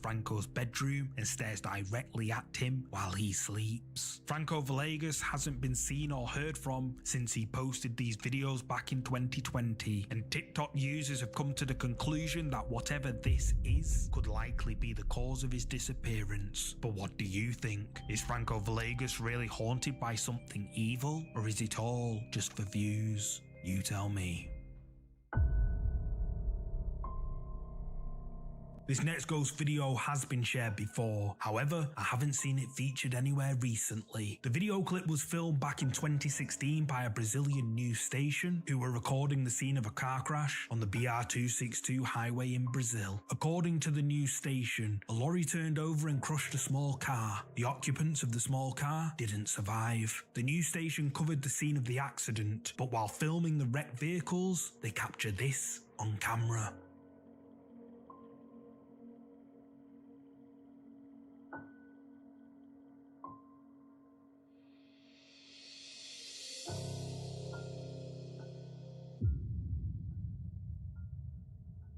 Franco's bedroom and stares directly at him while he sleeps. Franco Villegas hasn't been seen or heard from since he posted these videos back in 2020, and TikTok users have come to the conclusion that whatever this is could likely be the cause of his disappearance. But what do you think? Is Franco Villegas really haunted by something evil, or is it all just for views? You tell me. This next ghost video has been shared before, however, I haven't seen it featured anywhere recently. The video clip was filmed back in 2016 by a Brazilian news station who were recording the scene of a car crash on the BR-262 highway in Brazil. According to the news station, a lorry turned over and crushed a small car. The occupants of the small car didn't survive. The news station covered the scene of the accident, but while filming the wrecked vehicles, they captured this on camera.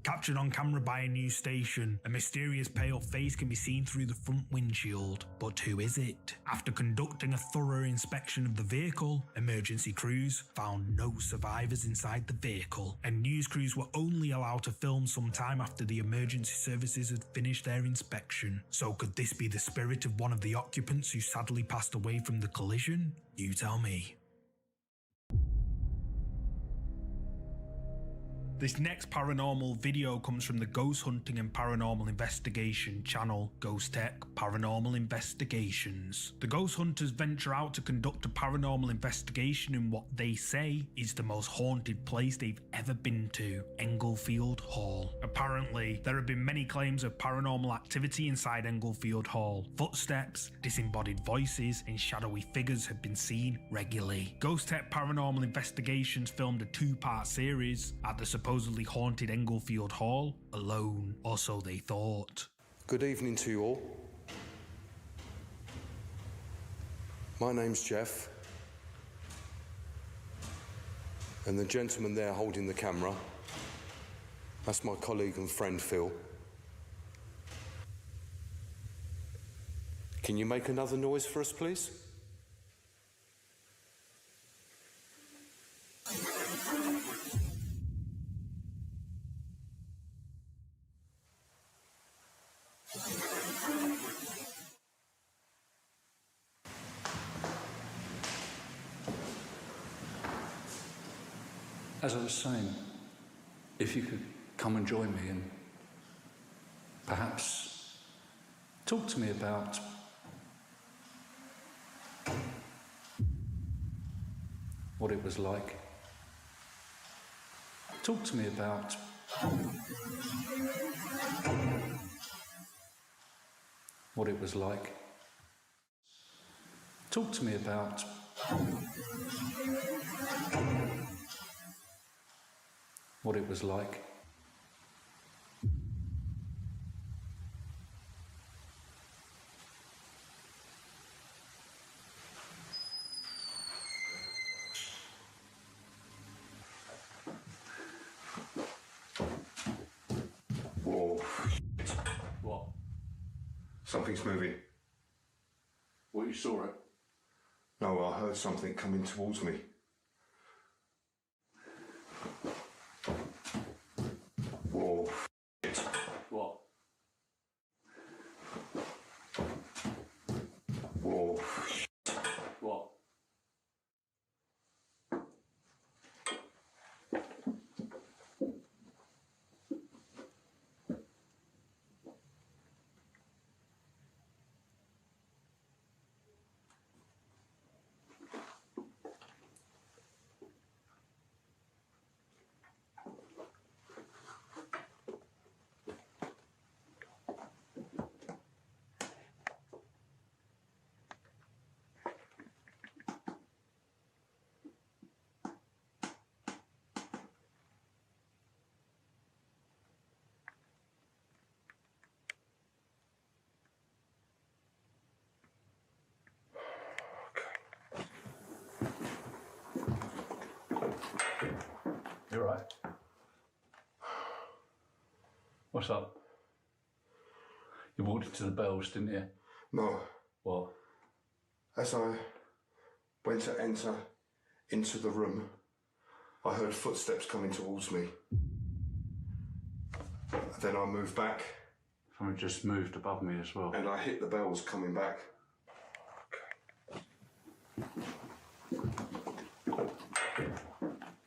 Captured on camera by a news station, a mysterious pale face can be seen through the front windshield. But who is it? After conducting a thorough inspection of the vehicle, emergency crews found no survivors inside the vehicle, and news crews were only allowed to film some time after the emergency services had finished their inspection. So could this be the spirit of one of the occupants who sadly passed away from the collision? You tell me. This next paranormal video comes from the ghost hunting and paranormal investigation channel, Ghost Tech Paranormal Investigations. The ghost hunters venture out to conduct a paranormal investigation in what they say is the most haunted place they've ever been to, Englefield Hall. Apparently, there have been many claims of paranormal activity inside Englefield Hall. Footsteps, disembodied voices, and shadowy figures have been seen regularly. Ghost Tech Paranormal Investigations filmed a two-part series at the supposedly haunted Englefield Hall alone, or so they thought. Good evening to you all. My name's Jeff, and the gentleman there holding the camera, that's my colleague and friend Phil. Can you make another noise for us, please? As I was saying, if you could come and join me and perhaps talk to me about what it was like. Talk to me about what it was like. Talk to me about what it was like. Whoa. What? Something's moving. What, you saw it? No, I heard something coming towards me. Whoa. What? Whoa. What? You all right? What's up? You walked into the bells, didn't you? No. What? As I went to enter into the room, I heard footsteps coming towards me. Then I moved back. Someone just moved above me as well. And I hit the bells coming back.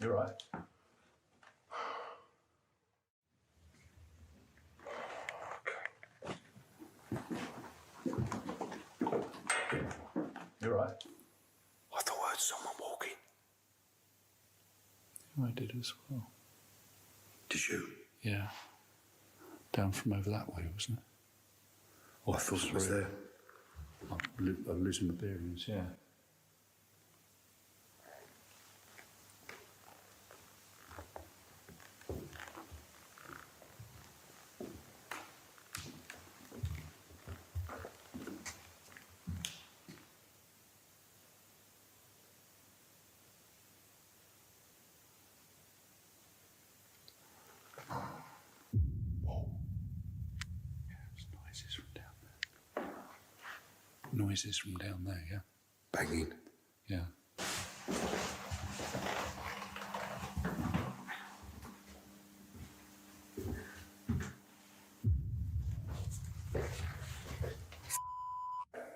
You're right. You're right. I thought I heard someone walking. I did as well. Did you? Yeah. Down from over that way, wasn't it? I thought it was there. I'm losing my bearings, yeah. Noises from down there, yeah? Banging. Yeah.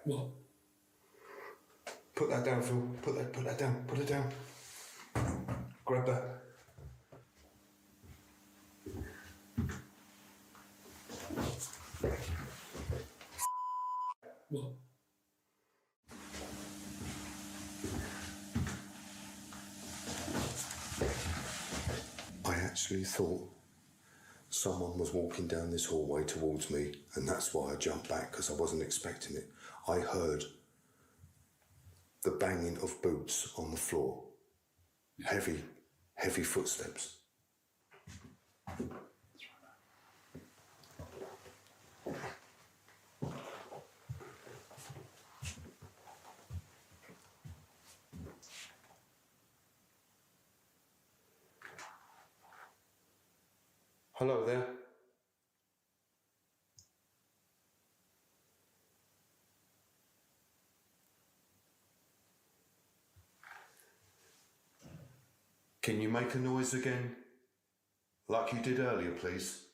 What? Put that down, Phil. Put that down. Put it down. Grab that. What? I actually thought someone was walking down this hallway towards me, and that's why I jumped back, because I wasn't expecting it. I heard the banging of boots on the floor. Heavy, heavy footsteps. Hello there. Can you make a noise again? Like you did earlier, please?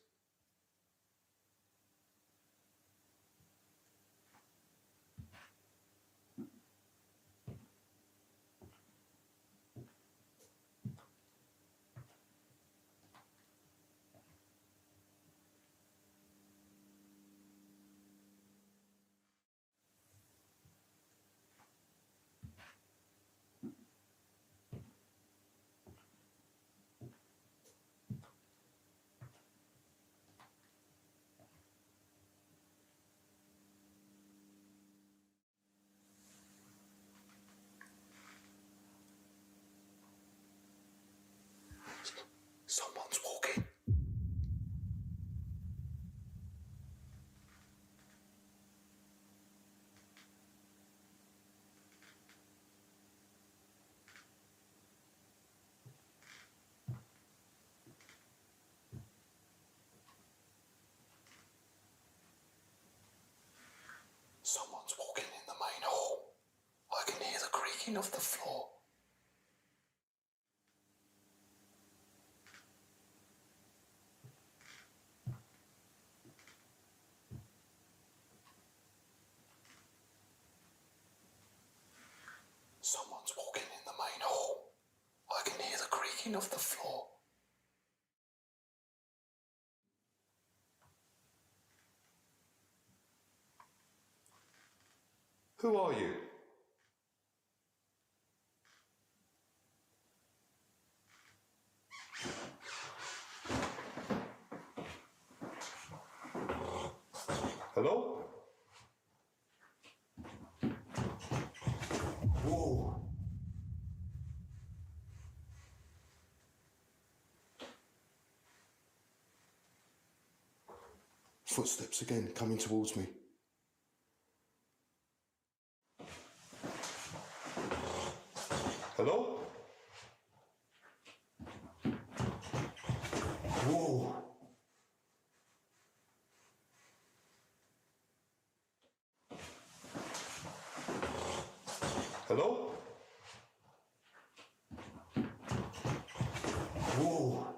Someone's walking. Someone's walking in the main hall. I can hear the creaking of the floor. Someone's walking in the main hall. I can hear the creaking of the floor. Who are you? Hello? Whoa. Footsteps again, coming towards me. Hello? Whoa. Hello? Whoa.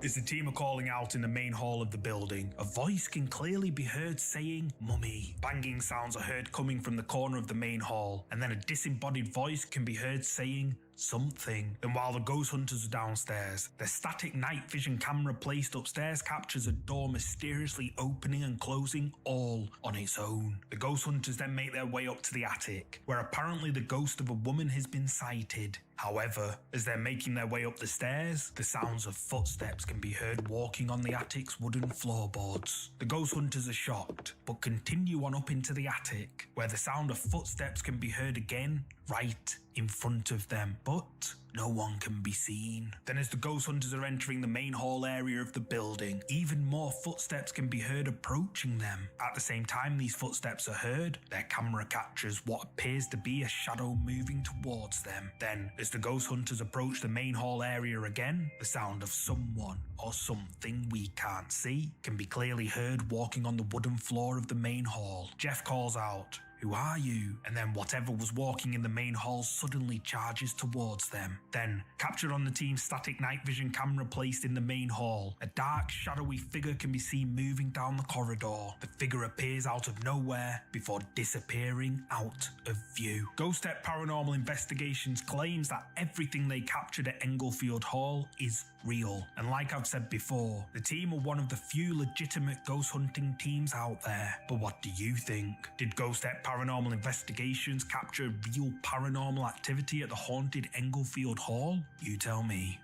As the team are calling out in the main hall of the building, a voice can clearly be heard saying, "Mummy." Banging sounds are heard coming from the corner of the main hall, and then a disembodied voice can be heard saying, "Something." And while the ghost hunters are downstairs, their static night vision camera placed upstairs captures a door mysteriously opening and closing all on its own. The ghost hunters then make their way up to the attic, where apparently the ghost of a woman has been sighted. However, as they're making their way up the stairs, the sounds of footsteps can be heard walking on the attic's wooden floorboards. The ghost hunters are shocked, but continue on up into the attic, where the sound of footsteps can be heard again, right in front of them, but no one can be seen. Then as the ghost hunters are entering the main hall area of the building, even more footsteps can be heard approaching them. At the same time these footsteps are heard, their camera captures what appears to be a shadow moving towards them. Then, as the ghost hunters approach the main hall area again, the sound of someone or something we can't see can be clearly heard walking on the wooden floor of the main hall. Jeff calls out, "Who are you?" And then whatever was walking in the main hall suddenly charges towards them. Then, captured on the team's static night vision camera placed in the main hall, a dark, shadowy figure can be seen moving down the corridor. The figure appears out of nowhere before disappearing out of view. Ghost Tech Paranormal Investigations claims that everything they captured at Englefield Hall is real. And like I've said before, the team are one of the few legitimate ghost hunting teams out there. But what do you think? Did Ghost Tech Paranormal Investigations capture real paranormal activity at the haunted Englefield Hall? You tell me.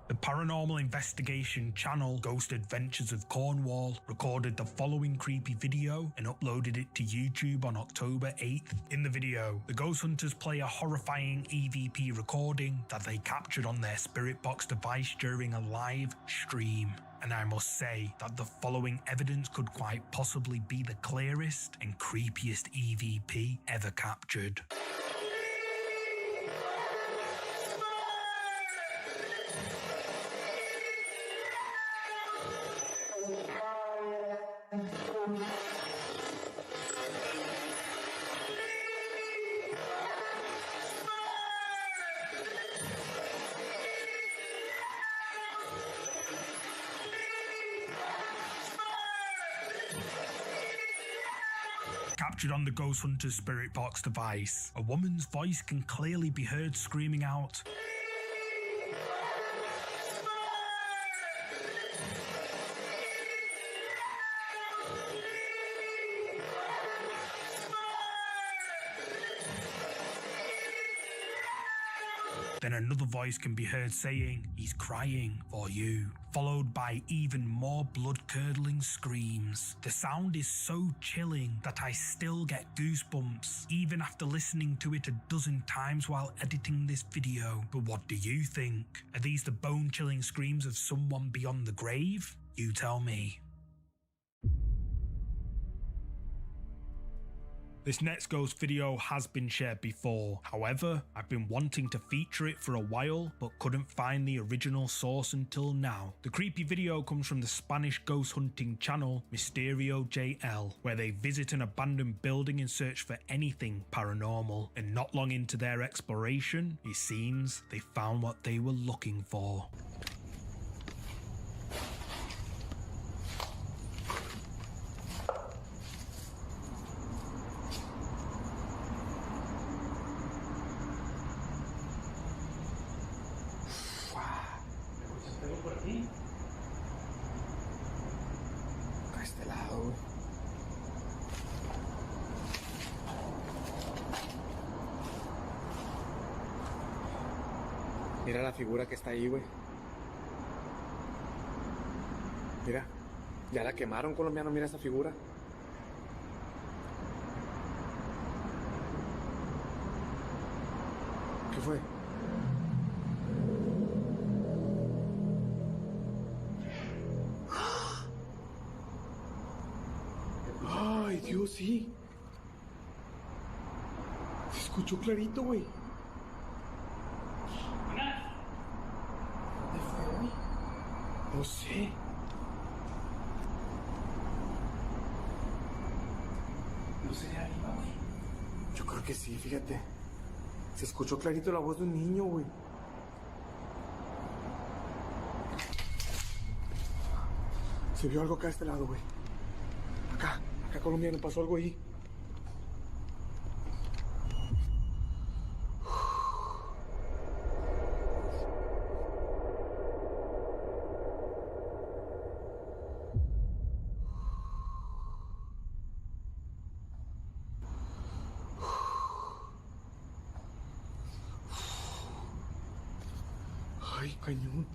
The Paranormal Investigation channel Ghost Adventures of Cornwall recorded the following creepy video and uploaded it to YouTube on October 8th. In the video, the ghost hunters play a horrifying EVP recording that they captured on their Spirit Box device during a live stream. And I must say that the following evidence could quite possibly be the clearest and creepiest EVP ever captured. Captured on the Ghost Hunter's Spirit Box device, a woman's voice can clearly be heard screaming out, Then another voice can be heard saying, "He's crying for you," followed by even more blood-curdling screams. The sound is so chilling that I still get goosebumps, even after listening to it a dozen times while editing this video. But what do you think? Are these the bone-chilling screams of someone beyond the grave? You tell me. This next ghost video has been shared before, however, I've been wanting to feature it for a while but couldn't find the original source until now. The creepy video comes from the Spanish ghost hunting channel Misterio JL, where they visit an abandoned building in search for anything paranormal, and not long into their exploration, it seems they found what they were looking for. A este lado. Mira la figura que está ahí, güey. Mira, ya la quemaron, colombiano, mira esa figura. ¿Qué fue? Dios, sí. Se escuchó clarito, güey. ¿Dónde fue, güey? No sé. ¿No sería arriba, güey? Yo creo que sí, fíjate. Se escuchó clarito la voz de un niño, güey. Se vio algo acá a este lado, güey. Acá, colombiano, pasó algo ahí. Ay, cañón.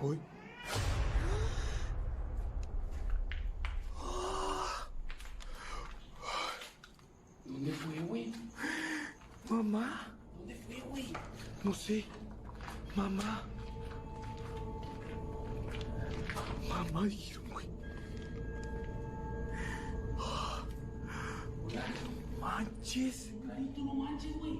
Uy. ¿Dónde fue, güey? Mamá. ¿Dónde fue, güey? No sé. Mamá. Mamá dijeron, güey. Manches. Clarito, no manches, güey.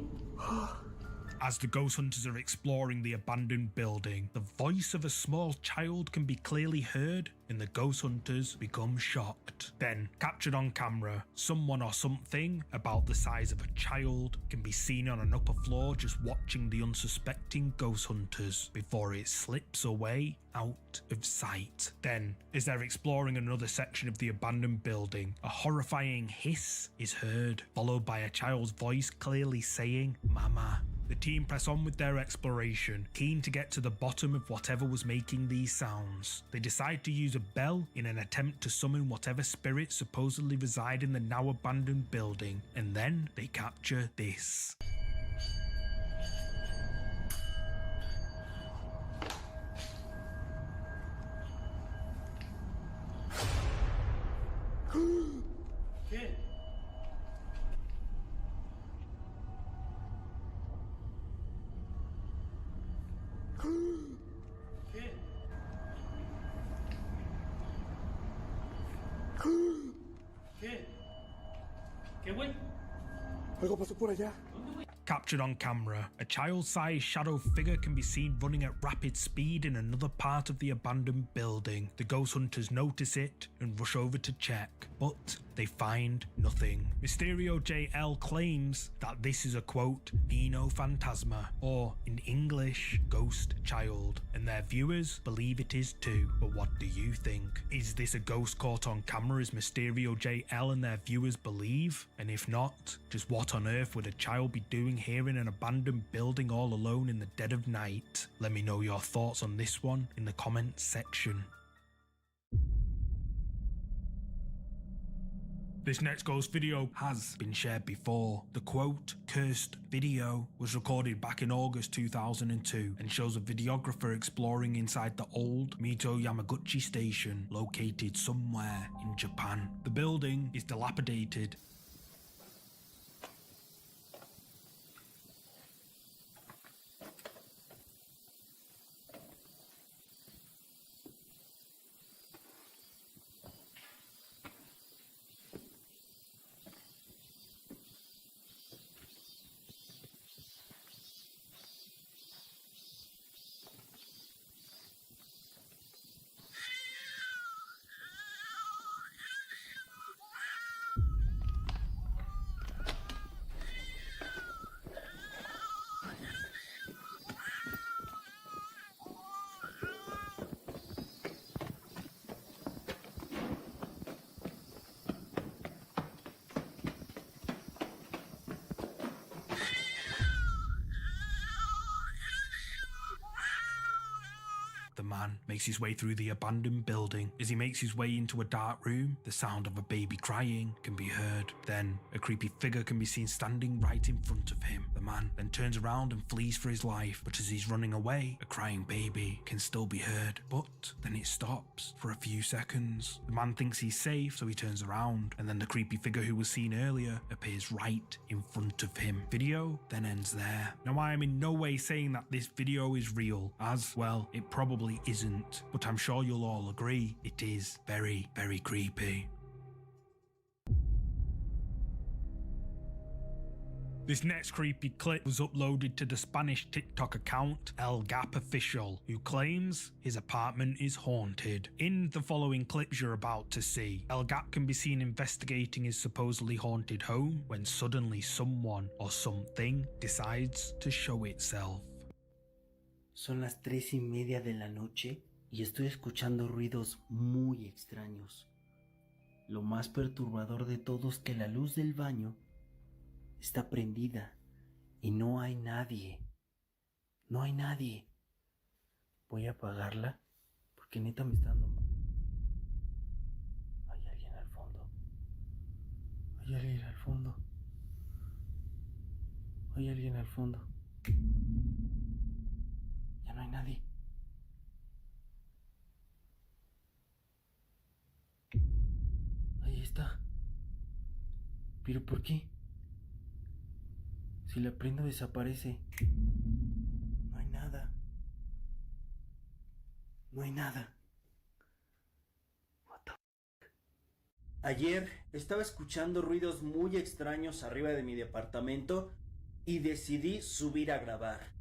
As the ghost hunters are exploring the abandoned building, the voice of a small child can be clearly heard, and the ghost hunters become shocked. Then, captured on camera, someone or something about the size of a child can be seen on an upper floor just watching the unsuspecting ghost hunters before it slips away out of sight. Then, as they're exploring another section of the abandoned building, a horrifying hiss is heard, followed by a child's voice clearly saying, "Mama." The team press on with their exploration, keen to get to the bottom of whatever was making these sounds. They decide to use a bell in an attempt to summon whatever spirits supposedly reside in the now abandoned building, and then they capture this. ¿Qué? ¿Qué? ¿Qué? ¿Qué, güey? Algo pasó por allá. Captured on camera, a child-sized shadow figure can be seen running at rapid speed in another part of the abandoned building. The ghost hunters notice it and rush over to check, but they find nothing. Mysterio JL claims that this is a quote, Nino Phantasma, or in English, Ghost Child, and their viewers believe it is too. But what do you think? Is this a ghost caught on camera as Mysterio JL and their viewers believe? And if not, just what on earth would a child be doing here in an abandoned building all alone in the dead of night? Let me know your thoughts on this one in the comments section. This next ghost video has been shared before. The quote, cursed video, was recorded back in August 2002 and shows a videographer exploring inside the old Mito Yamaguchi station located somewhere in Japan. The building is dilapidated. The man makes his way through the abandoned building. As he makes his way into a dark room, the sound of a baby crying can be heard. Then, a creepy figure can be seen standing right in front of him. The man, then turns around and flees for his life. But as he's running away, a crying baby can still be heard. But then it stops for a few seconds. The man thinks he's safe, so he turns around, and then the creepy figure who was seen earlier appears right in front of him. Video then ends there. Now, I am in no way saying that this video is real, as, well, it probably isn't, but I'm sure you'll all agree it is very, very creepy. This next creepy clip was uploaded to the Spanish TikTok account El Gap Official, who claims his apartment is haunted. In the following clips you're about to see, El Gap can be seen investigating his supposedly haunted home when suddenly someone or something decides to show itself. Son las 3:30 de la noche y estoy escuchando ruidos muy extraños. Lo más perturbador de todo es que la luz del baño está prendida y no hay nadie. No hay nadie. Voy a apagarla porque neta me está dando... Hay alguien al fondo. Hay alguien al fondo. Hay alguien al fondo. Ya no hay nadie. Ahí está. ¿Pero por qué? Si la prendo desaparece. No hay nada. No hay nada. What the fuck? Ayer estaba escuchando ruidos muy extraños arriba de mi departamento y decidí subir a grabar.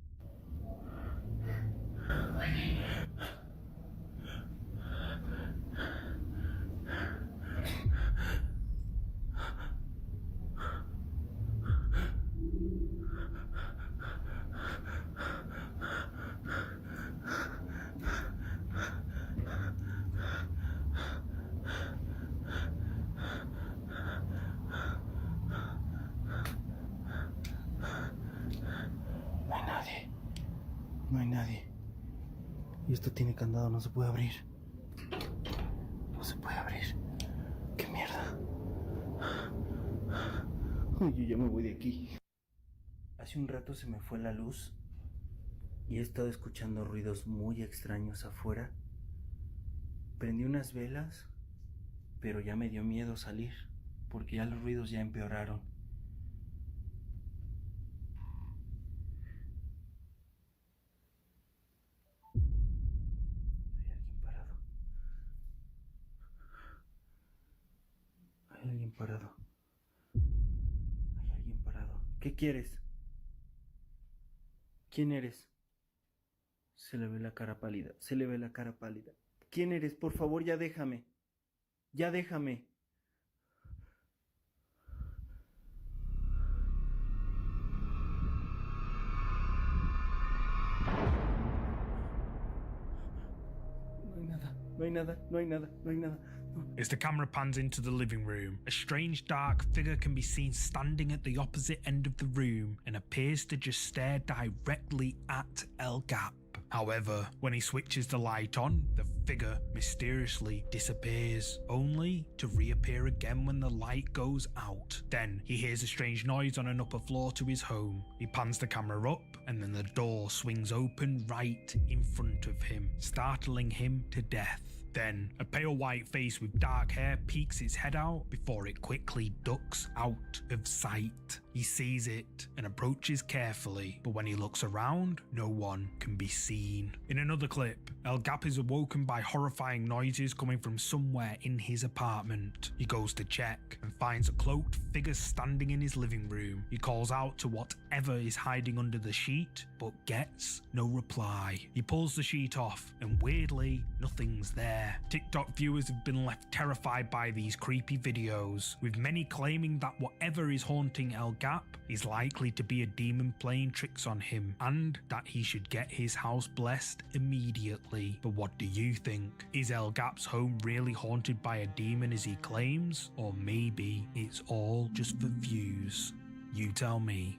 No hay nadie. Y esto tiene candado, no se puede abrir. No se puede abrir. ¡Qué mierda! Uy, yo ya me voy de aquí. Hace un rato se me fue la luz y he estado escuchando ruidos muy extraños afuera. Prendí unas velas, pero ya me dio miedo salir porque ya los ruidos ya empeoraron. Hay alguien parado. Hay alguien parado. ¿Qué quieres? ¿Quién eres? Se le ve la cara pálida. Se le ve la cara pálida. ¿Quién eres? Por favor, ya déjame. Ya déjame. No hay nada. No hay nada. No hay nada. No hay nada. As the camera pans into the living room, a strange dark figure can be seen standing at the opposite end of the room and appears to just stare directly at El Gap. However, when he switches the light on, the figure mysteriously disappears, only to reappear again when the light goes out. Then he hears a strange noise on an upper floor to his home. He pans the camera up, and then the door swings open right in front of him, startling him to death. Then, a pale white face with dark hair peeks its head out before it quickly ducks out of sight. He sees it and approaches carefully, but when he looks around, no one can be seen. In another clip, El Gap is awoken by horrifying noises coming from somewhere in his apartment. He goes to check and finds a cloaked figure standing in his living room. He calls out to whatever is hiding under the sheet, but gets no reply. He pulls the sheet off, and weirdly, nothing's there. TikTok viewers have been left terrified by these creepy videos, with many claiming that whatever is haunting El Gap is likely to be a demon playing tricks on him, and that he should get his house blessed immediately. But what do you think? Is El Gap's home really haunted by a demon as he claims? Or maybe it's all just for views? You tell me.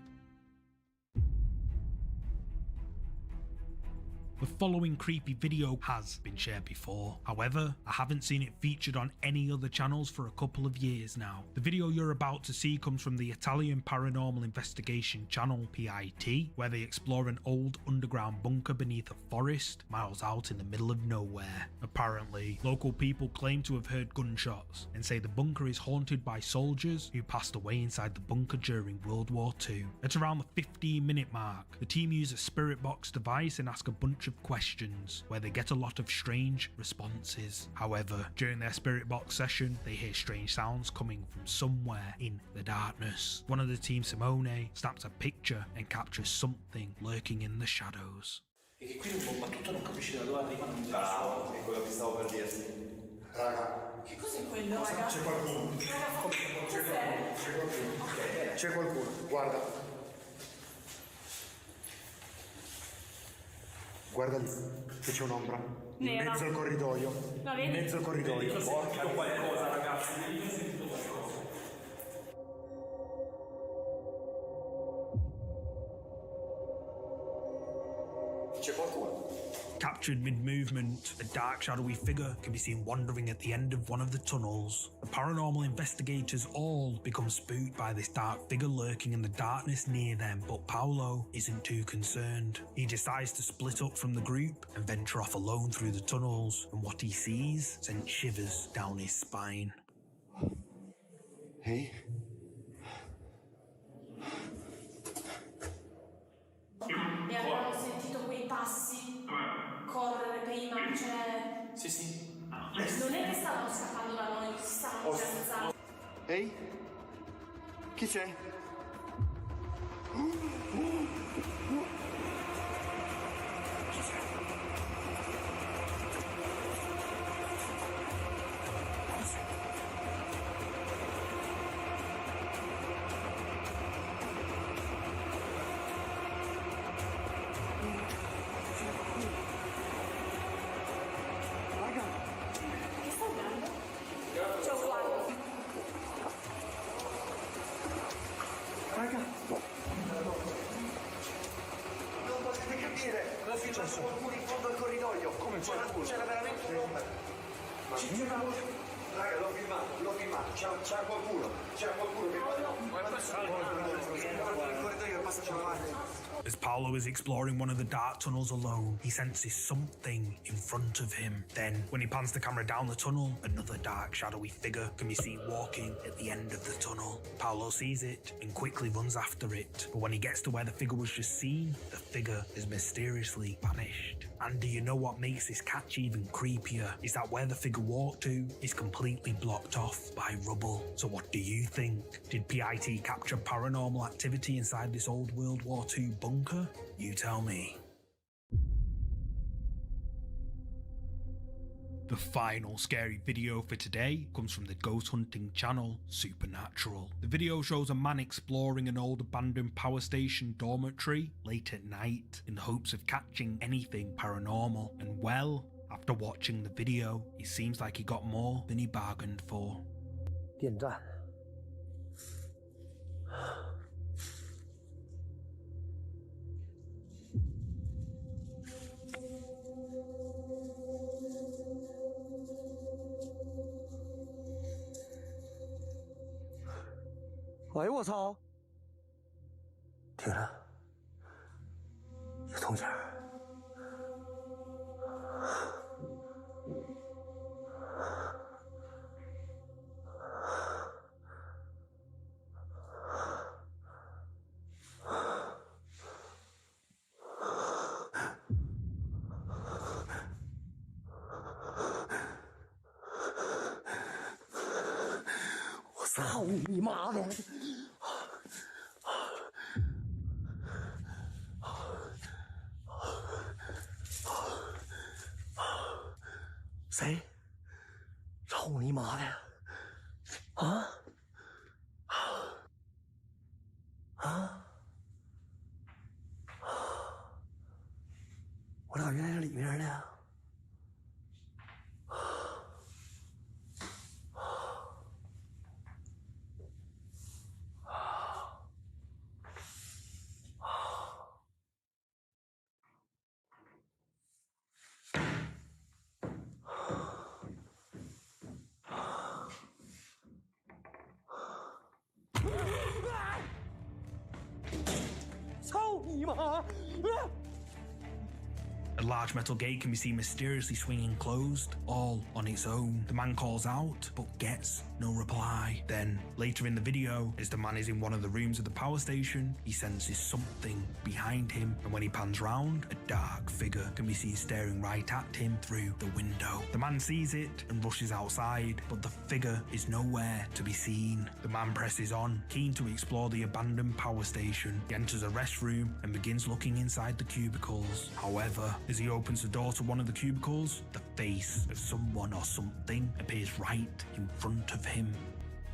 The following creepy video has been shared before. However, I haven't seen it featured on any other channels for a couple of years now. The video you're about to see comes from the Italian paranormal investigation channel PIT, where they explore an old underground bunker beneath a forest miles out in the middle of nowhere. Apparently, local people claim to have heard gunshots and say the bunker is haunted by soldiers who passed away inside the bunker during World War II. At around the 15-minute mark, the team use a spirit box device and ask a bunch of questions, where they get a lot of strange responses. However, during their spirit box session, they hear strange sounds coming from somewhere in the darkness. One of the team, Simone, snaps a picture and captures something lurking in the shadows. E che qui un po' battuto non capisci da dove arriva, non bravo, è quello che stavo per dirti. Raga, Che cos'è quello, raga? c'è qualcuno. Cos'è? C'è qualcuno, guarda. Guarda lì, che c'è un'ombra. In Nera. mezzo al corridoio. La vedi? In mezzo al corridoio. Ho sentito qualcosa, ragazzi, ho sentito qualcosa. C'è qualcuno. Captured mid-movement, a dark shadowy figure can be seen wandering at the end of one of the tunnels. The paranormal investigators all become spooked by this dark figure lurking in the darkness near them, but Paolo isn't too concerned. He decides to split up from the group and venture off alone through the tunnels, and what he sees sends shivers down his spine. Ehi? E abbiamo sentito quei passi correre prima, cioè... Sì, sì. Non è che stavano scappando da noi, stavano già alzando. Ehi? Chi c'è? Che sta andando? C'è un guardo. Raga! Non potete capire! Cosa è successo? Qualcuno in fondo al corridoio! Come c'era veramente un'ombra! Raga, l'ho filmato, c'era qualcuno! C'era qualcuno che il corridoio passa avanti! As Paolo is exploring one of the dark tunnels alone, he senses something in front of him. Then, when he pans the camera down the tunnel, another dark, shadowy figure can be seen walking at the end of the tunnel. Paolo sees it and quickly runs after it, but when he gets to where the figure was just seen, the figure has mysteriously vanished. And do you know what makes this catch even creepier? Is that where the figure walked to is completely blocked off by rubble. So what do you think? Did PIT capture paranormal activity inside this old World War II bunker? You tell me. The final scary video for today comes from the ghost hunting channel Supernatural. The video shows a man exploring an old abandoned power station dormitory late at night in the hopes of catching anything paranormal, and well, after watching the video, it seems like he got more than he bargained for. 电站。哎呦我操！停了，有动静儿。我操你妈的！ 谁？操你妈的！啊？啊？我咋原来是里面呢？你吗？ A large metal gate can be seen mysteriously swinging closed, all on its own. The man calls out, but gets no reply. Then, later in the video, as the man is in one of the rooms of the power station, he senses something behind him, and when he pans round, a dark figure can be seen staring right at him through the window. The man sees it and rushes outside, but the figure is nowhere to be seen. The man presses on, keen to explore the abandoned power station. He enters a restroom and begins looking inside the cubicles. However, as he opens the door to one of the cubicles, the face of someone or something appears right in front of him.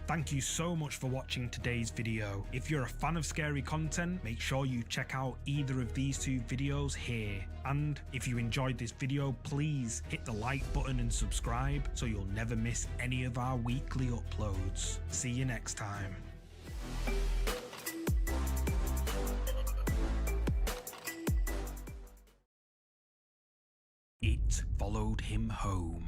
Thank you so much for watching today's video. If you're a fan of scary content, make sure you check out either of these two videos here. And if you enjoyed this video, please hit the like button and subscribe so you'll never miss any of our weekly uploads. See you next time. It followed him home.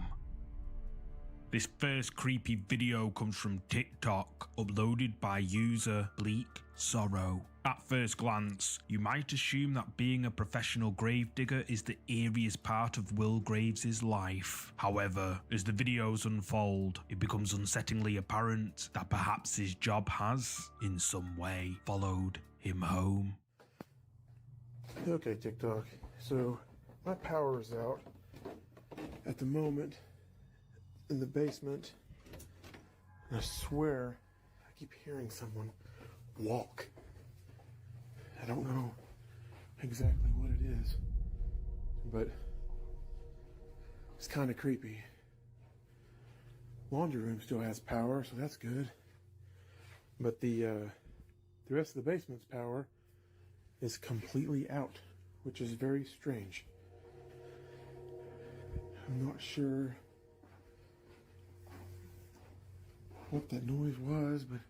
This first creepy video comes from TikTok, uploaded by user Bleak Sorrow. At first glance, you might assume that being a professional gravedigger is the eeriest part of Will Graves' life. However, as the videos unfold, it becomes unsettlingly apparent that perhaps his job has, in some way, followed him home. Okay, TikTok. So, my power is out at the moment in the basement. And I swear I keep hearing someone walk. I don't know exactly what it is, but it's kind of creepy. Laundry room still has power, so that's good. But the rest of the basement's power is completely out, which is very strange. I'm not sure what that noise was, but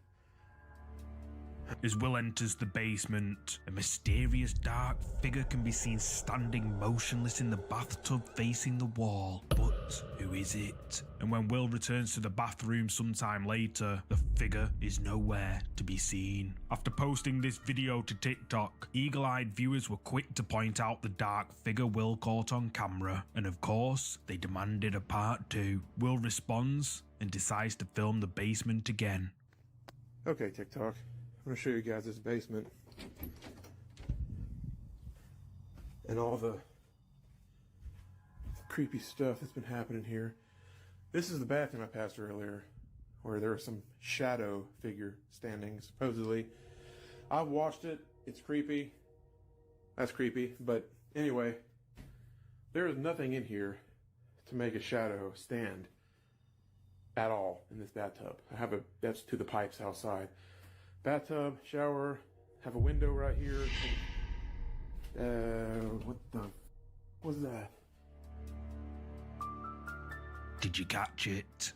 as Will enters the basement, a mysterious dark figure can be seen standing motionless in the bathtub facing the wall. But who is it? And when Will returns to the bathroom sometime later, the figure is nowhere to be seen. After posting this video to TikTok, eagle-eyed viewers were quick to point out the dark figure Will caught on camera, and of course, they demanded a part 2. Will responds and decides to film the basement again. okay, TikTok. I'm going to show you guys this basement and all the creepy stuff that's been happening here. This is the bathroom I passed earlier, where there was some shadow figure standing, supposedly. I've watched it. It's creepy. That's creepy. But anyway, there is nothing in here to make a shadow stand at all in this bathtub. That's to the pipes outside. Bathtub, shower, have a window right here. What the was that? Did you catch it?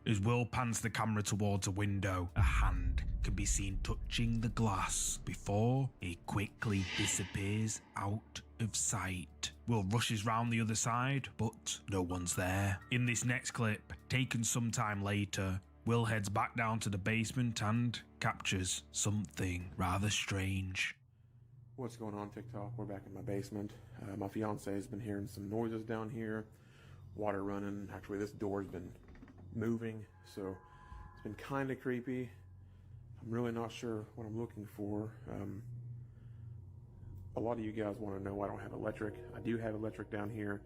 As Will pans the camera towards a window, a hand can be seen touching the glass before it quickly disappears out of sight. Will rushes round the other side, but no one's there. In this next clip, taken some time later, Will heads back down to the basement and captures something rather strange. What's going on, TikTok? We're back in my basement. My fiance has been hearing some noises down here. Water running. Actually, this door's been moving, so it's been kind of creepy. I'm really not sure what I'm looking for. A lot of you guys want to know I don't have electric. I do have electric down here.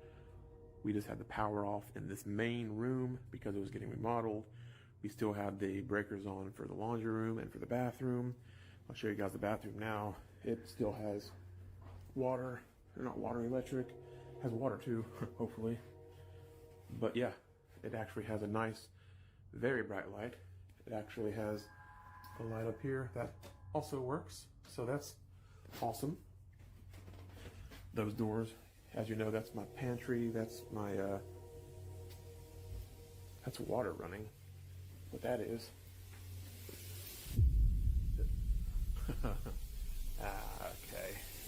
We just had the power off in this main room because it was getting remodeled. We still have the breakers on for the laundry room and for the bathroom. I'll show you guys the bathroom now. It still has water, or not water, electric. Has water too, hopefully. But yeah, it actually has a nice, very bright light. It actually has a light up here that also works, so that's awesome. Those doors, as you know, that's my pantry. That's my that's water running. What that is. Okay.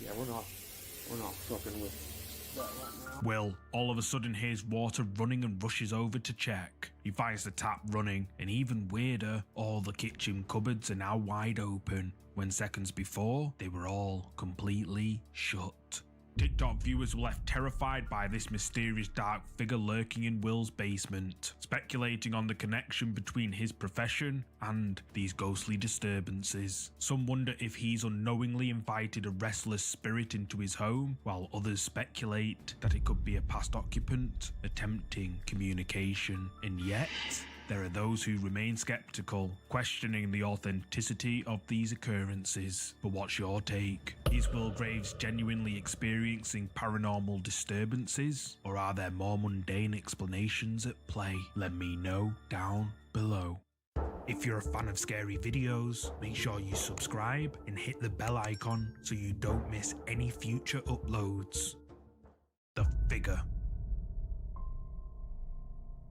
Yeah, we're not fucking with Will all of a sudden hears water running and rushes over to check. He finds the tap running, and even weirder, all the kitchen cupboards are now wide open, when seconds before they were all completely shut. TikTok viewers were left terrified by this mysterious dark figure lurking in Will's basement, speculating on the connection between his profession and these ghostly disturbances. Some wonder if he's unknowingly invited a restless spirit into his home, while others speculate that it could be a past occupant attempting communication. And yet, there are those who remain skeptical, questioning the authenticity of these occurrences. But what's your take? Is Will Graves genuinely experiencing paranormal disturbances, or are there more mundane explanations at play? Let me know down below. If you're a fan of scary videos, make sure you subscribe and hit the bell icon so you don't miss any future uploads. The Figure.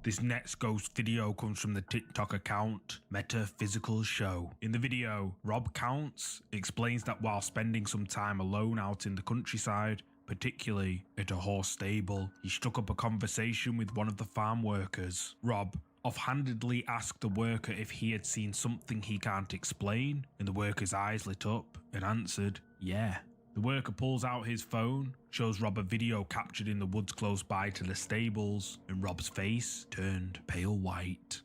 This next ghost video comes from the TikTok account Metaphysical Show. In the video, Rob Counts explains that while spending some time alone out in the countryside, particularly at a horse stable, he struck up a conversation with one of the farm workers. Rob offhandedly asked the worker if he had seen something he can't explain, and the worker's eyes lit up and answered, yeah. The worker pulls out his phone, shows Rob a video captured in the woods close by to the stables, and Rob's face turned pale white.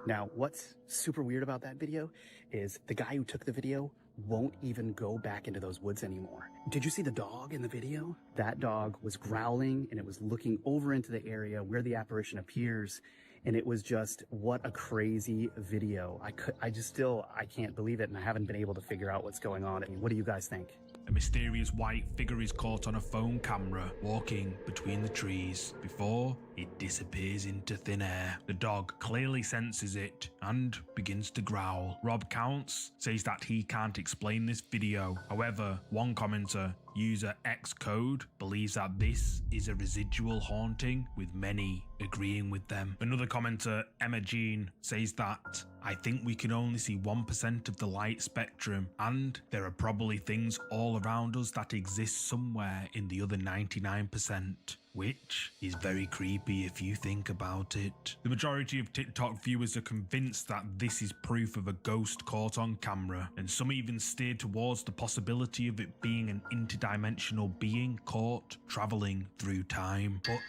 Now, what's super weird about that video is the guy who took the video won't even go back into those woods anymore. Did you see the dog in the video? That dog was growling and it was looking over into the area where the apparition appears. And it was just, what a crazy video. I can't believe it, and I haven't been able to figure out what's going on. I mean, what do you guys think? A mysterious white figure is caught on a phone camera walking between the trees before it disappears into thin air. The dog clearly senses it and begins to growl. Rob Counts says that he can't explain this video. However, one commenter, user Xcode, believes that this is a residual haunting, with many agreeing with them. Another commenter, Emma Jean, says that I think we can only see 1% of the light spectrum, and there are probably things all around us that exist somewhere in the other 99%. Which is very creepy if you think about it. The majority of TikTok viewers are convinced that this is proof of a ghost caught on camera, and some even steered towards the possibility of it being an interdimensional being caught traveling through time. But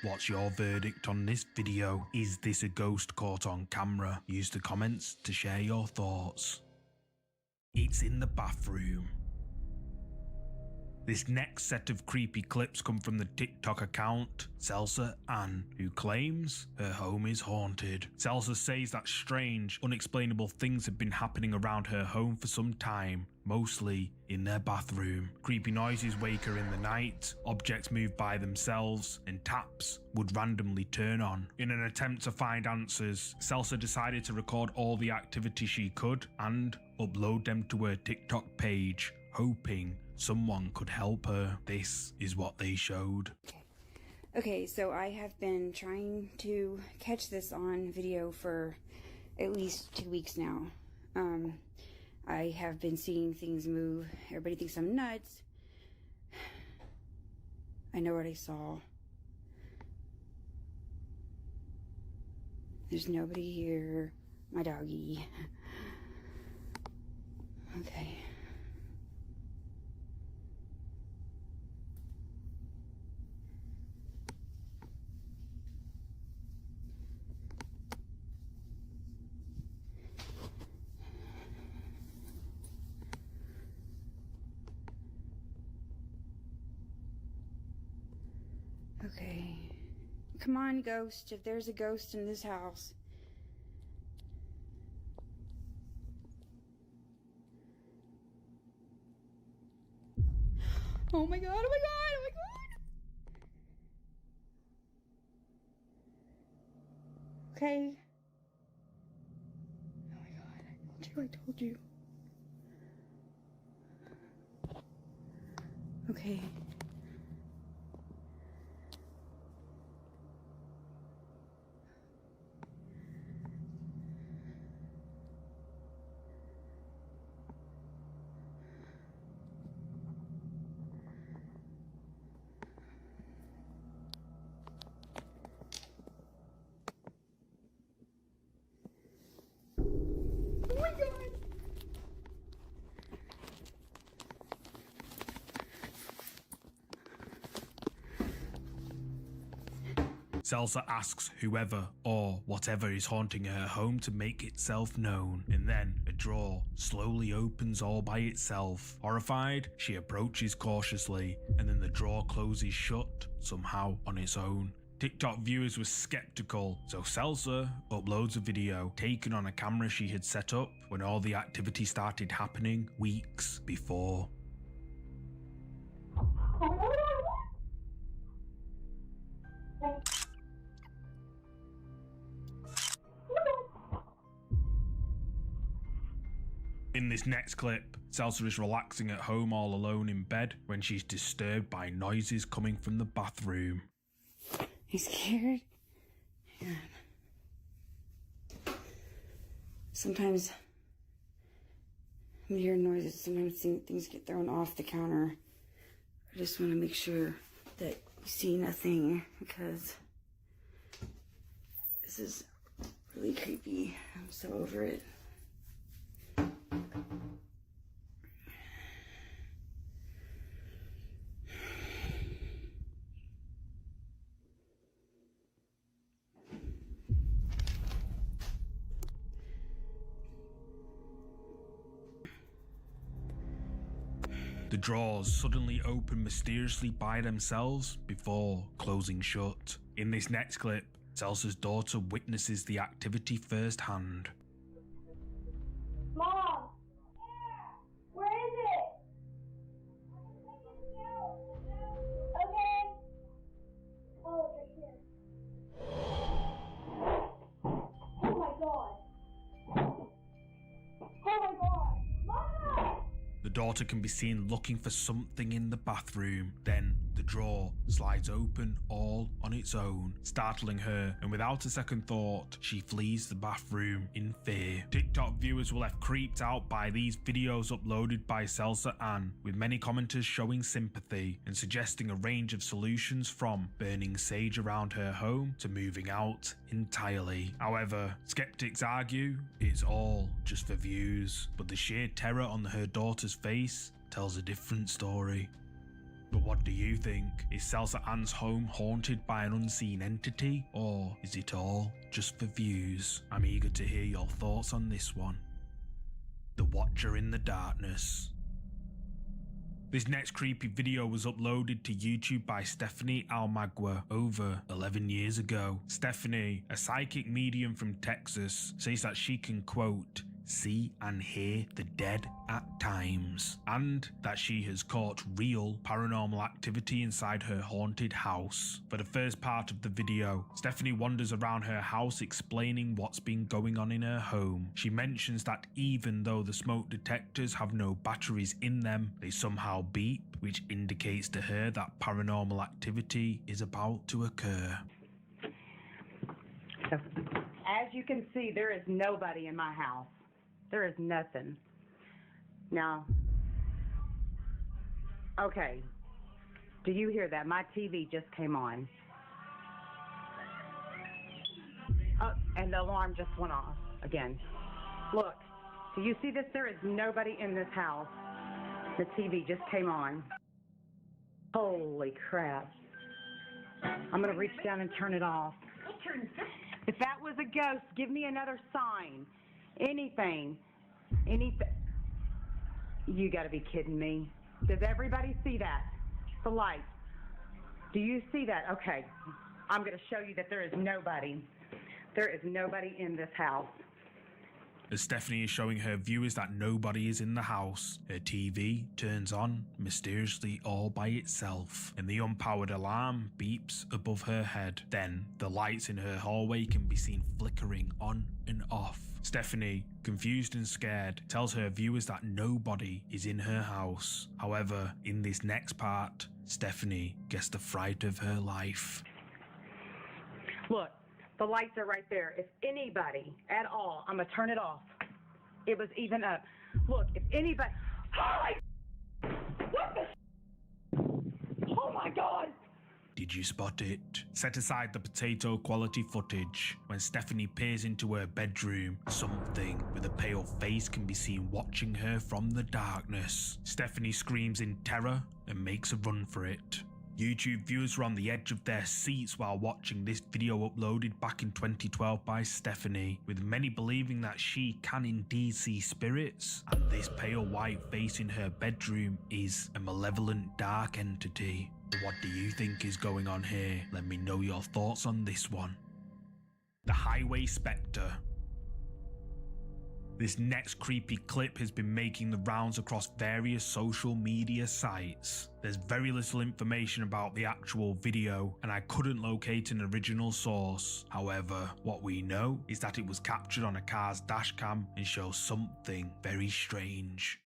what's your verdict on this video? Is this a ghost caught on camera? Use the comments to share your thoughts. It's in the bathroom. This next set of creepy clips come from the TikTok account Celsa Ann, who claims her home is haunted. Celsa says that strange, unexplainable things have been happening around her home for some time, mostly in their bathroom. Creepy noises wake her in the night, objects move by themselves, and taps would randomly turn on. In an attempt to find answers, Celsa decided to record all the activity she could and upload them to her TikTok page, hoping someone could help her. This is what they showed. Okay, so I have been trying to catch this on video for at least 2 weeks now. I have been seeing things move. Everybody thinks I'm nuts. I know what I saw. There's nobody here. My doggy. Okay. Okay. Come on, ghost, if there's a ghost in this house. Oh my god, oh my god, oh my god! Okay. Oh my god, I told you. Okay. Salsa asks whoever or whatever is haunting her home to make itself known, and then a drawer slowly opens all by itself. Horrified, she approaches cautiously, and then the drawer closes shut somehow on its own. TikTok viewers were skeptical, so Salsa uploads a video taken on a camera she had set up when all the activity started happening weeks before. In this next clip, Salsa is relaxing at home all alone in bed when she's disturbed by noises coming from the bathroom. You scared? Yeah. Sometimes I'm hearing noises, sometimes things get thrown off the counter. I just want to make sure that you see nothing, because this is really creepy. I'm so over it. The drawers suddenly open mysteriously by themselves before closing shut. In this next clip, Salsa's daughter witnesses the activity firsthand. Mom! Where is it? Okay. Oh, it's right here. Oh my god. Oh my god. Mama! The daughter can be seen looking for something in the bathroom. Then the drawer slides open all on its own, startling her, and without a second thought, she flees the bathroom in fear. TikTok viewers were left creeped out by these videos uploaded by Salsa Ann, with many commenters showing sympathy and suggesting a range of solutions from burning sage around her home to moving out entirely. However, skeptics argue it's all just for views, but the sheer terror on her daughter's face tells a different story. But what do you think? Is Salsa Ann's home haunted by an unseen entity, or is it all just for views? I'm eager to hear your thoughts on this one. The Watcher in the Darkness. This next creepy video was uploaded to YouTube by Stephanie Almagua over 11 years ago. Stephanie, a psychic medium from Texas, says that she can, quote, see and hear the dead at times, and that she has caught real paranormal activity inside her haunted house. For the first part of the video, Stephanie wanders around her house explaining what's been going on in her home. She mentions that even though the smoke detectors have no batteries in them, they somehow beep, which indicates to her that paranormal activity is about to occur. As you can see, there is nobody in my house. There is nothing. Now, okay, do you hear that? My TV just came on. Oh, and the alarm just went off again. Look, do you see this? There is nobody in this house. The TV just came on. Holy crap. I'm going to reach down and turn it off. If that was a ghost, give me another sign. Anything. You gotta be kidding me. Does everybody see that? The light. Do you see that? Okay. I'm gonna show you that there is nobody. There is nobody in this house. As Stephanie is showing her viewers that nobody is in the house, her TV turns on mysteriously all by itself, and the unpowered alarm beeps above her head. Then the lights in her hallway can be seen flickering on and off. Stephanie, confused and scared, tells her viewers that nobody is in her house. However, in this next part, Stephanie gets the fright of her life. Look, the lights are right there. If anybody at all, I'm gonna turn it off. It was even up. Look, if anybody, holy, what the, oh my God. Did you spot it? Set aside the potato quality footage. When Stephanie peers into her bedroom, something with a pale face can be seen watching her from the darkness. Stephanie screams in terror and makes a run for it. YouTube viewers were on the edge of their seats while watching this video uploaded back in 2012 by Stephanie, with many believing that she can indeed see spirits, and this pale white face in her bedroom is a malevolent dark entity. But what do you think is going on here? Let me know your thoughts on this one. The Highway Spectre. This next creepy clip has been making the rounds across various social media sites. There's very little information about the actual video, and I couldn't locate an original source. However, what we know is that it was captured on a car's dashcam and shows something very strange.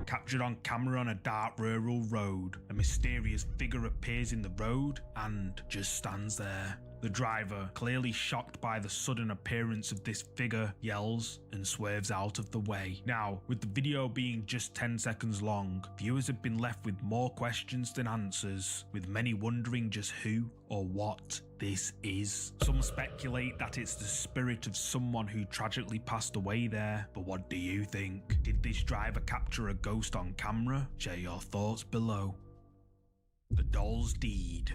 Captured on camera on a dark rural road, a mysterious figure appears in the road and just stands there. The driver, clearly shocked by the sudden appearance of this figure, yells and swerves out of the way. Now, with the video being just 10 seconds long, viewers have been left with more questions than answers, with many wondering just who or what this is. Some speculate that it's the spirit of someone who tragically passed away there, but what do you think? Did this driver capture a ghost on camera? Share your thoughts below. The Doll's Deed.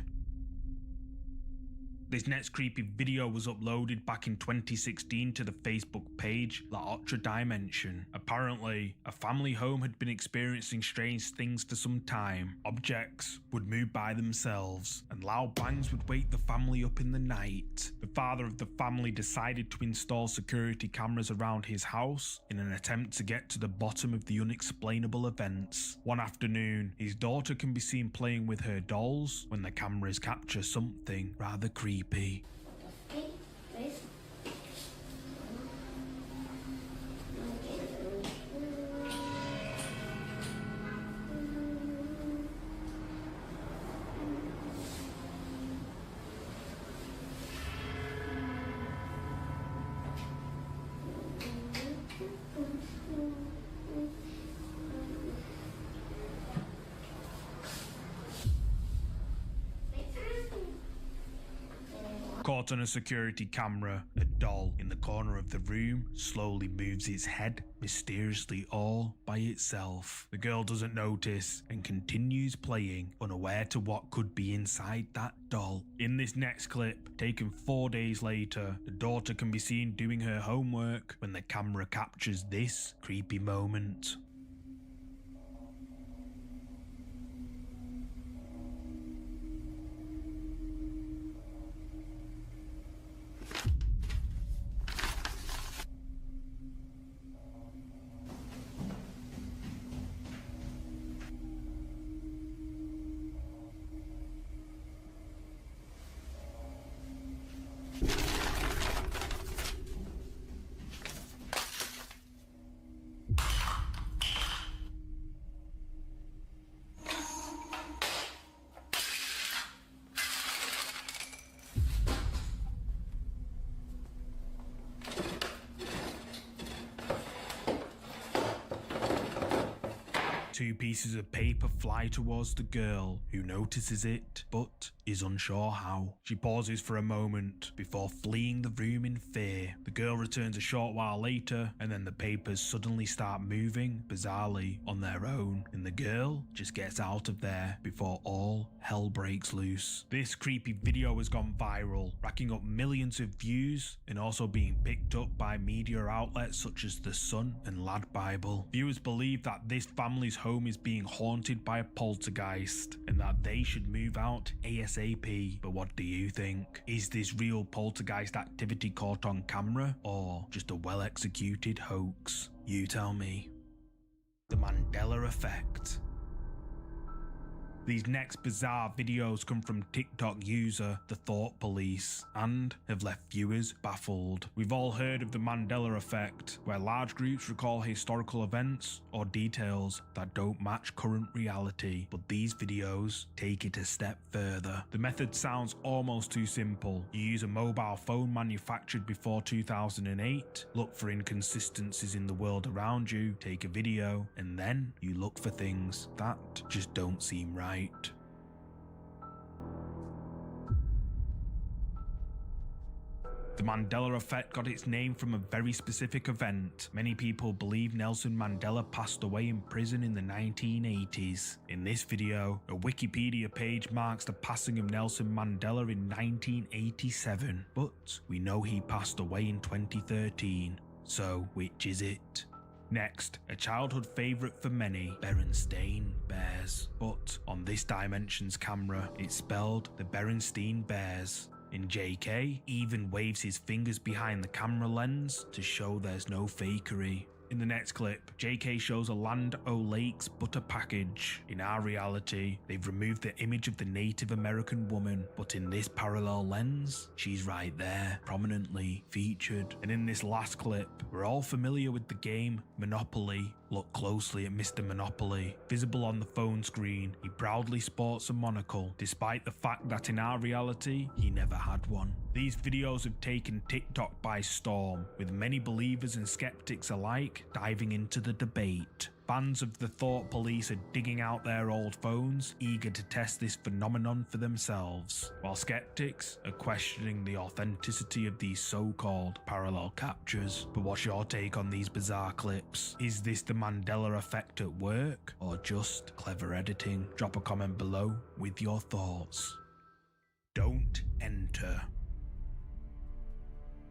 This next creepy video was uploaded back in 2016 to the Facebook page La Otra Dimension. Apparently, a family home had been experiencing strange things for some time. Objects would move by themselves, and loud bangs would wake the family up in the night. The father of the family decided to install security cameras around his house in an attempt to get to the bottom of the unexplainable events. One afternoon, his daughter can be seen playing with her dolls when the cameras capture something rather creepy. Caught on a security camera, a doll in the corner of the room slowly moves its head mysteriously all by itself. The girl doesn't notice and continues playing, unaware to what could be inside that doll. In this next clip, taken 4 days later, the daughter can be seen doing her homework when the camera captures this creepy moment. Two pieces of paper fly towards the girl, who notices it, but is unsure how. She pauses for a moment before fleeing the room in fear. The girl returns a short while later, and then the papers suddenly start moving, bizarrely, on their own, and the girl just gets out of there before all hell breaks loose. This creepy video has gone viral, racking up millions of views, and also being picked up by media outlets such as The Sun and Lad Bible. Viewers believe that this family's home is being haunted by a poltergeist, and that they should move out ASAP. But what do you think? Is this real poltergeist activity caught on camera, or just a well-executed hoax? You tell me. The Mandela Effect. These next bizarre videos come from TikTok user The Thought Police and have left viewers baffled. We've all heard of the Mandela Effect, where large groups recall historical events or details that don't match current reality, but these videos take it a step further. The method sounds almost too simple. You use a mobile phone manufactured before 2008, look for inconsistencies in the world around you, take a video, and then you look for things that just don't seem right. The Mandela effect got its name from a very specific event. Many people believe Nelson Mandela passed away in prison in the 1980s. In this video, a Wikipedia page marks the passing of Nelson Mandela in 1987, but we know he passed away in 2013. So, which is it? Next, a childhood favourite for many, Berenstain Bears. But on this Dimensions camera, it's spelled the Berenstain Bears. In JK, even waves his fingers behind the camera lens to show there's no fakery. In the next clip, JK shows a Land O'Lakes butter package. In our reality, they've removed the image of the Native American woman, but in this parallel lens, she's right there, prominently featured. And in this last clip, we're all familiar with the game Monopoly. Look closely at Mr. Monopoly. Visible on the phone screen, he proudly sports a monocle, despite the fact that in our reality, he never had one. These videos have taken TikTok by storm, with many believers and skeptics alike diving into the debate. Fans of the thought police are digging out their old phones, eager to test this phenomenon for themselves, while skeptics are questioning the authenticity of these so-called parallel captures. But what's your take on these bizarre clips? Is this the Mandela effect at work, or just clever editing? Drop a comment below with your thoughts. Don't enter.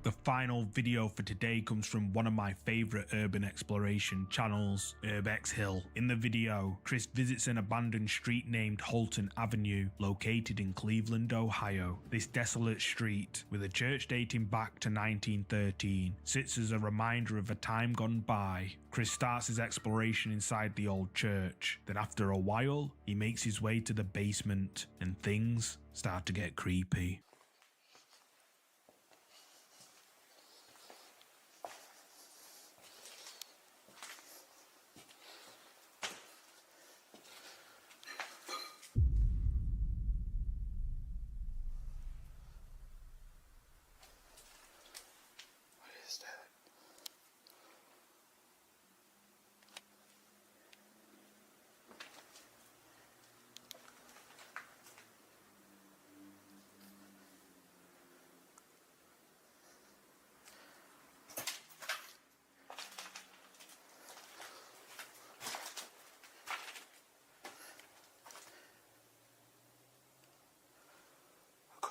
The final video for today comes from one of my favourite urban exploration channels, Urbex Hill. In the video, Chris visits an abandoned street named Holton Avenue, located in Cleveland, Ohio. This desolate street, with a church dating back to 1913, sits as a reminder of a time gone by. Chris starts his exploration inside the old church. Then after a while, he makes his way to the basement, and things start to get creepy.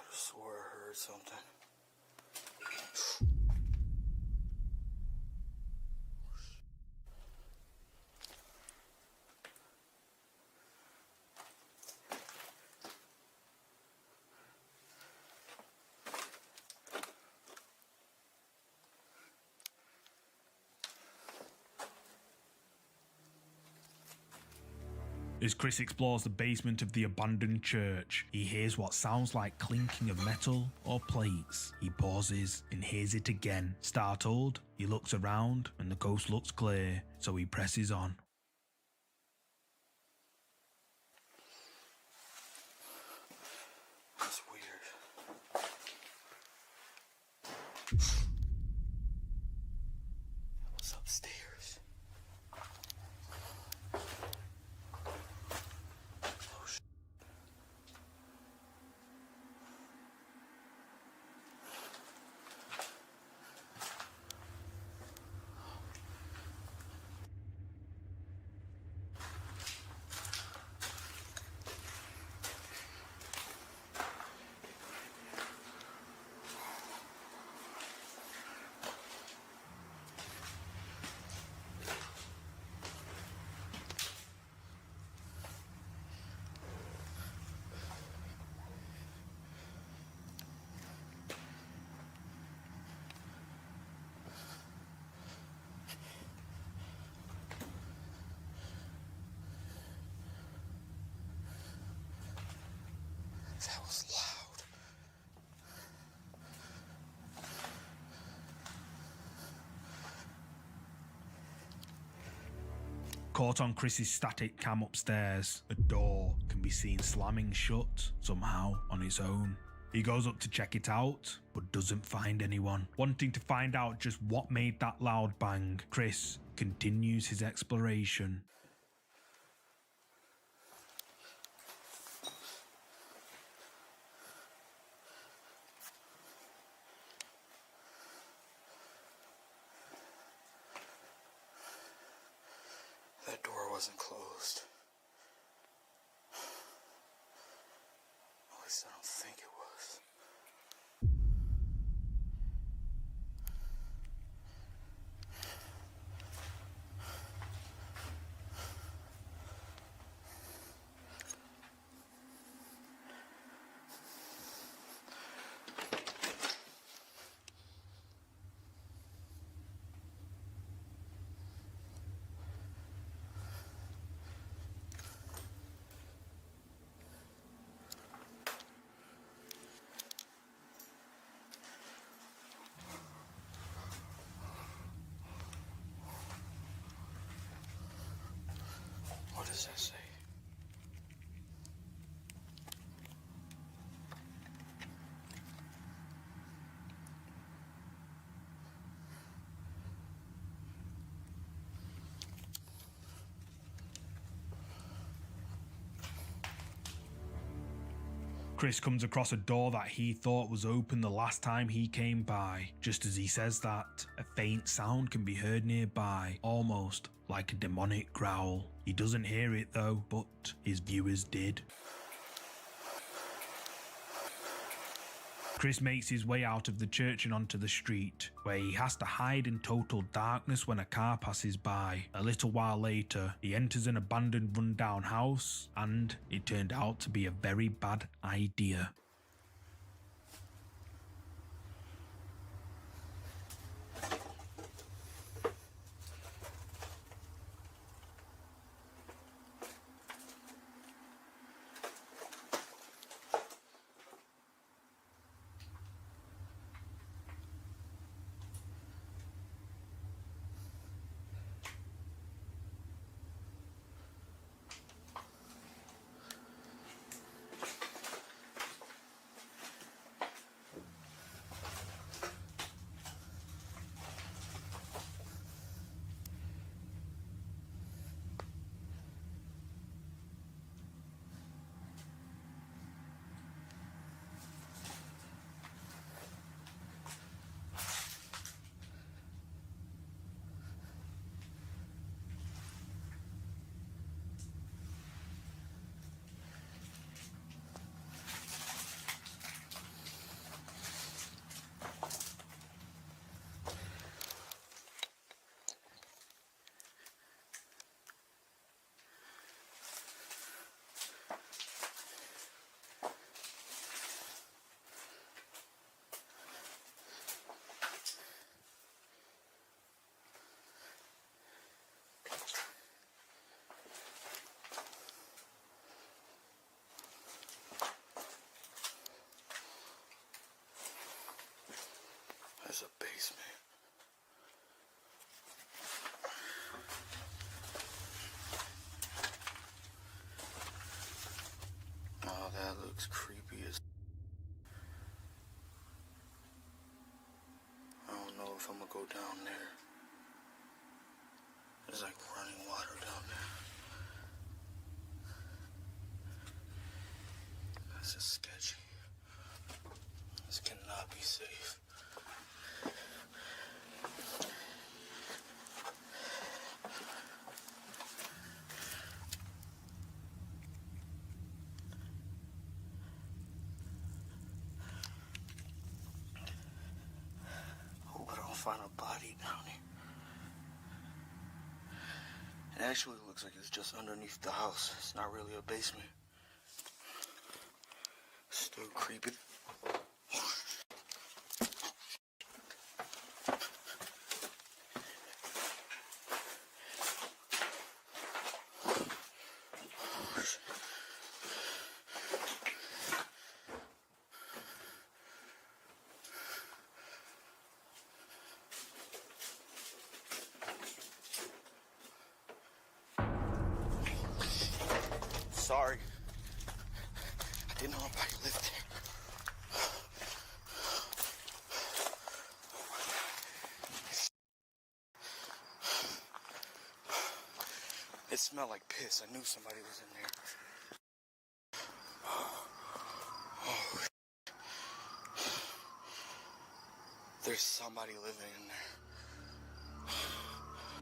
Swore I heard something. As Chris explores the basement of the abandoned church, he hears what sounds like clinking of metal or plates. He pauses and hears it again. Startled, he looks around and the ghost looks clear, so he presses on. That's weird. That was upstairs. That was loud. Caught on Chris's static cam upstairs, a door can be seen slamming shut somehow on its own. He goes up to check it out, but doesn't find anyone. Wanting to find out just what made that loud bang, Chris continues his exploration. wasn't closed. At least I don't think it was. What does that say? Chris comes across a door that he thought was open the last time he came by. Just as he says that, a faint sound can be heard nearby, almost like a demonic growl. He doesn't hear it though, but his viewers did. Chris makes his way out of the church and onto the street, where he has to hide in total darkness when a car passes by. A little while later, he enters an abandoned rundown house, and it turned out to be a very bad idea. There's a basement. Oh, that looks creepy as... I don't know if I'm gonna go down there. There's like running water down there. This is sketchy. This cannot be safe. Hope I don't find a body down here. It actually looks like it's just underneath the house. It's not really a basement. Still creepy. Sorry. I didn't know nobody lived there. It smelled like piss. I knew somebody was in there. Oh, there's somebody living in there.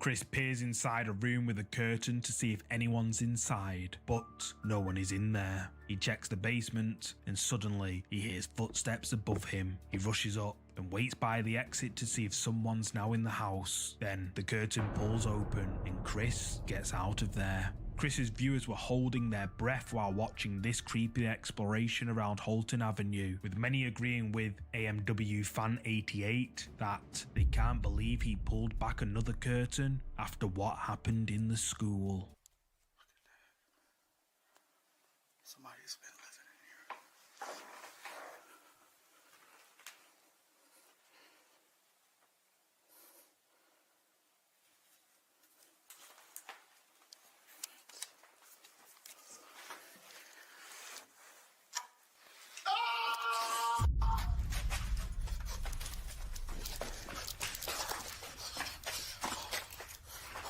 Chris peers inside a room with a curtain to see if anyone's inside, but no one is in there. He checks the basement and suddenly he hears footsteps above him. He rushes up and waits by the exit to see if someone's now in the house. Then the curtain pulls open and Chris gets out of there. Chris's viewers were holding their breath while watching this creepy exploration around Holton Avenue, with many agreeing with AMW Fan 88 that they can't believe he pulled back another curtain after what happened in the school. Somebody's been living in here.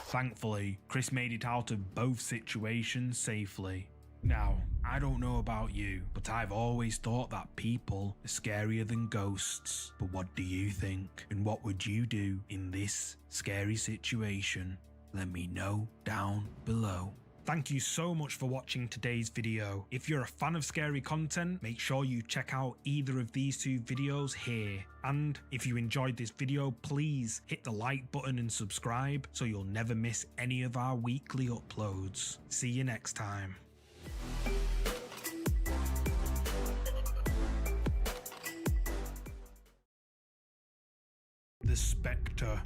Thankfully, Chris made it out of both situations safely. Now, I don't know about you, but I've always thought that people are scarier than ghosts. But what do you think? And what would you do in this scary situation? Let me know down below. Thank you so much for watching today's video. If you're a fan of scary content, make sure you check out either of these two videos here. And if you enjoyed this video, please hit the like button and subscribe so you'll never miss any of our weekly uploads. See you next time. The Spectre.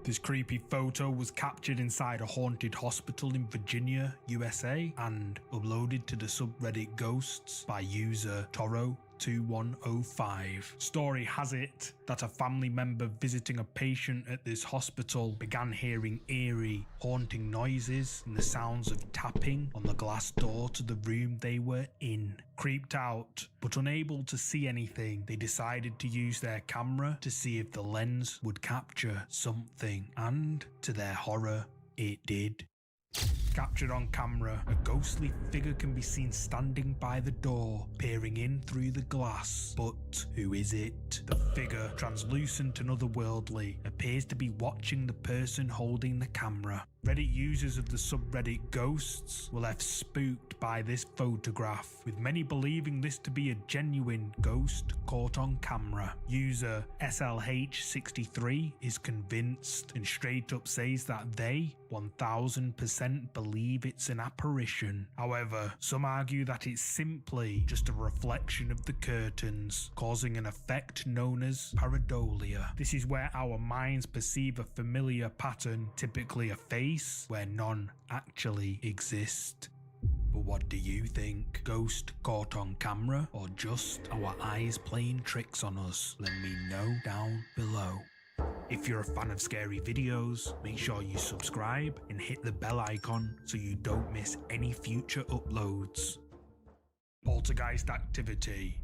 This creepy photo was captured inside a haunted hospital in Virginia, USA, and uploaded to the subreddit Ghosts by user Toro2105. Story has it that a family member visiting a patient at this hospital began hearing eerie, haunting noises and the sounds of tapping on the glass door to the room they were in. Creeped out, but unable to see anything, they decided to use their camera to see if the lens would capture something, and to their horror, it did. Captured on camera, a ghostly figure can be seen standing by the door, peering in through the glass. But who is it? The figure, translucent and otherworldly, appears to be watching the person holding the camera. Reddit users of the subreddit Ghosts were left spooked by this photograph, with many believing this to be a genuine ghost caught on camera. User SLH63 is convinced and straight up says that they 1000% believe it's an apparition. However, some argue that it's simply just a reflection of the curtains, causing an effect known as pareidolia. This is where our minds perceive a familiar pattern, typically a face, where none actually exist. But what do you think? Ghost caught on camera, or just our eyes playing tricks on us? Let me know down below. If you're a fan of scary videos, make sure you subscribe and hit the bell icon so you don't miss any future uploads. Poltergeist activity.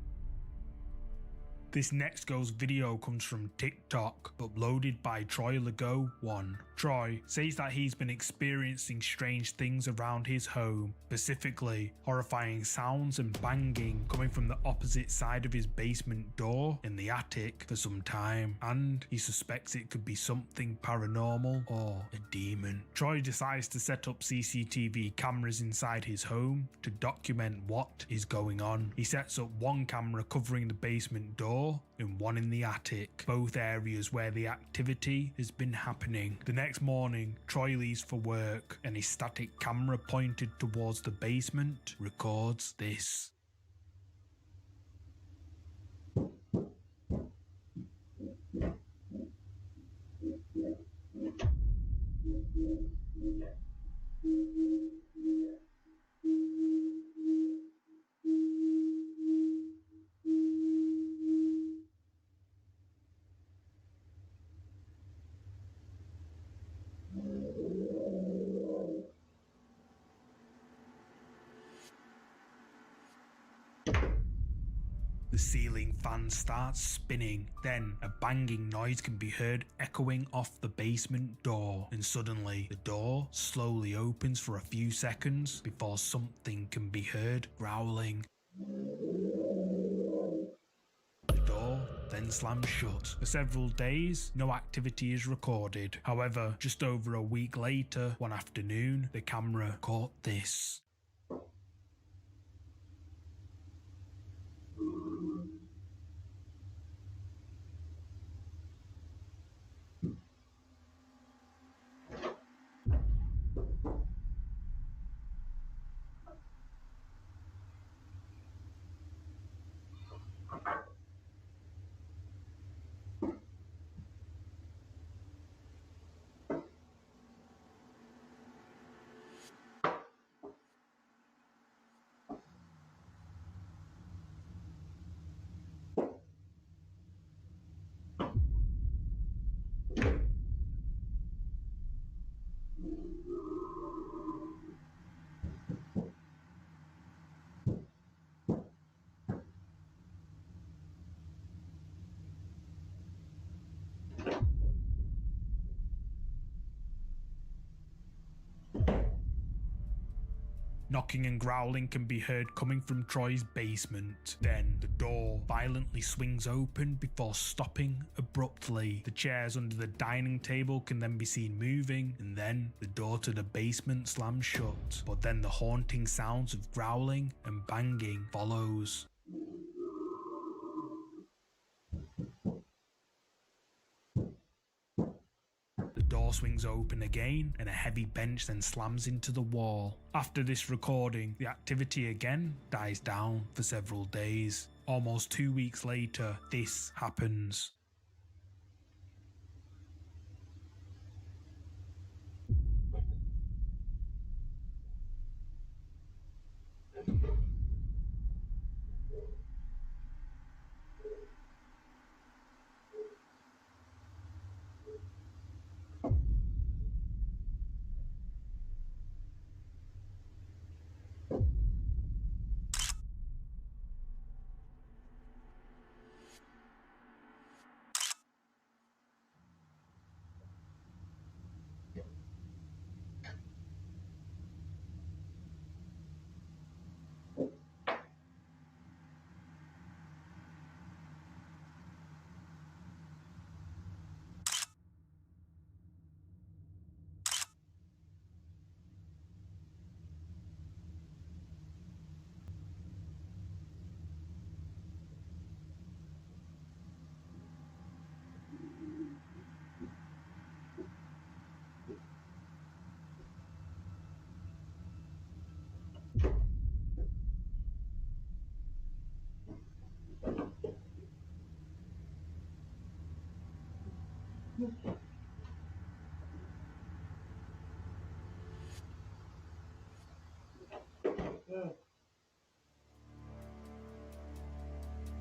This next ghost video comes from TikTok, uploaded by Troy Legault 1. Troy says that he's been experiencing strange things around his home, specifically horrifying sounds and banging coming from the opposite side of his basement door in the attic for some time, and he suspects it could be something paranormal or a demon. Troy decides to set up CCTV cameras inside his home to document what is going on. He sets up one camera covering the basement door and one in the attic, both areas where the activity has been happening. The next morning, Troy leaves for work and his static camera pointed towards the basement records this. The ceiling fan starts spinning, then a banging noise can be heard echoing off the basement door, and suddenly the door slowly opens for a few seconds before something can be heard growling. The door then slams shut. For several days, no activity is recorded. However, just over a week later, one afternoon, the camera caught this. Knocking and growling can be heard coming from Troy's basement. Then the door violently swings open before stopping abruptly. The chairs under the dining table can then be seen moving, and then the door to the basement slams shut. But then the haunting sounds of growling and banging follows. The door swings open again, and a heavy bench then slams into the wall. After this recording, the activity again dies down for several days. Almost 2 weeks later, this happens.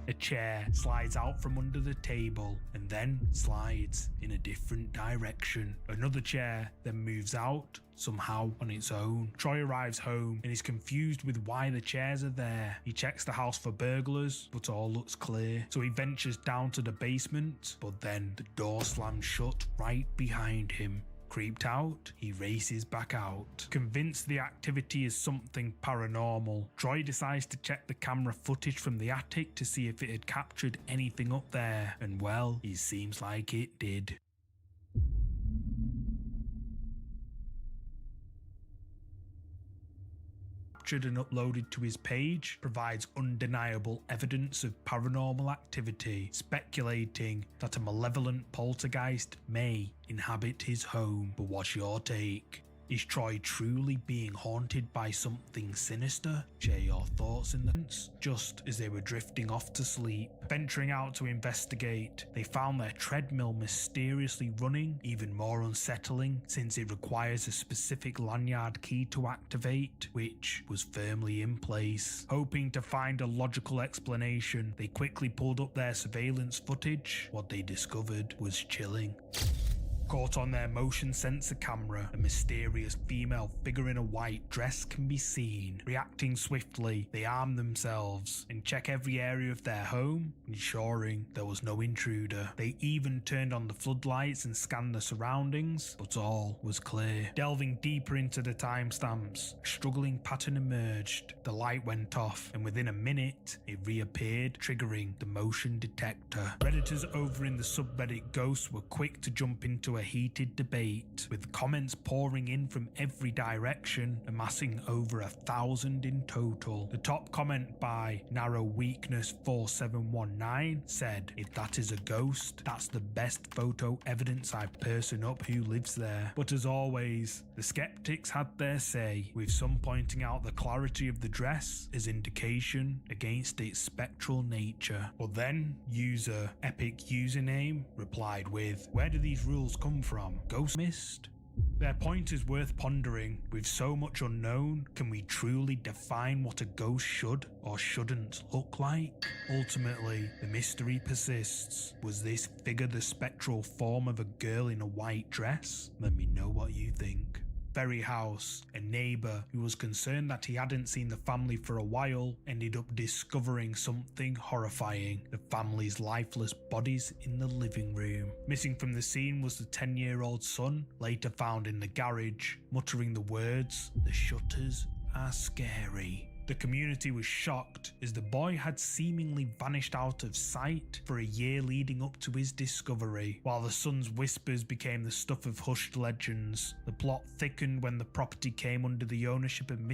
A chair slides out from under the table and then slides in a different direction. Another chair then moves out somehow on its own. Troy arrives home and is confused with why the chairs are there. He checks the house for burglars, but all looks clear. So he ventures down to the basement, but then the door slams shut right behind him. Creeped out, he races back out. Convinced the activity is something paranormal, Troy decides to check the camera footage from the attic to see if it had captured anything up there, and well, it seems like it did. Captured and uploaded to his page provides undeniable evidence of paranormal activity, speculating that a malevolent poltergeist may inhabit his home. But what's your take? Is Troy truly being haunted by something sinister? Share your thoughts in the comments. Just as they were drifting off to sleep, venturing out to investigate, they found their treadmill mysteriously running, even more unsettling since it requires a specific lanyard key to activate, which was firmly in place. Hoping to find a logical explanation, they quickly pulled up their surveillance footage. What they discovered was chilling. Caught on their motion sensor camera, a mysterious female figure in a white dress can be seen. Reacting swiftly, they arm themselves and check every area of their home, ensuring there was no intruder. They even turned on the floodlights and scanned the surroundings, but all was clear. Delving deeper into the timestamps, a struggling pattern emerged. The light went off, and within a minute, it reappeared, triggering the motion detector. Redditors over in the subreddit Ghosts were quick to jump into a heated debate, with comments pouring in from every direction, amassing over 1,000 in total. The top comment by Narrow Weakness 4719 said, "If that is a ghost, that's the best photo evidence I person up who lives there." But as always, the skeptics had their say, with some pointing out the clarity of the dress as indication against its spectral nature. But then, user Epic Username replied with, "Where do these rules come from? Ghost mist?" Their point is worth pondering. With so much unknown, can we truly define what a ghost should or shouldn't look like? Ultimately, the mystery persists. Was this figure the spectral form of a girl in a white dress? Let me know what you think. Ferry House, a neighbour who was concerned that he hadn't seen the family for a while, ended up discovering something horrifying: the family's lifeless bodies in the living room. Missing from the scene was the 10-year-old son, later found in the garage, muttering the words, "The shutters are scary." The community was shocked, as the boy had seemingly vanished out of sight for a year leading up to his discovery. While the son's whispers became the stuff of hushed legends, the plot thickened when the property came under the ownership of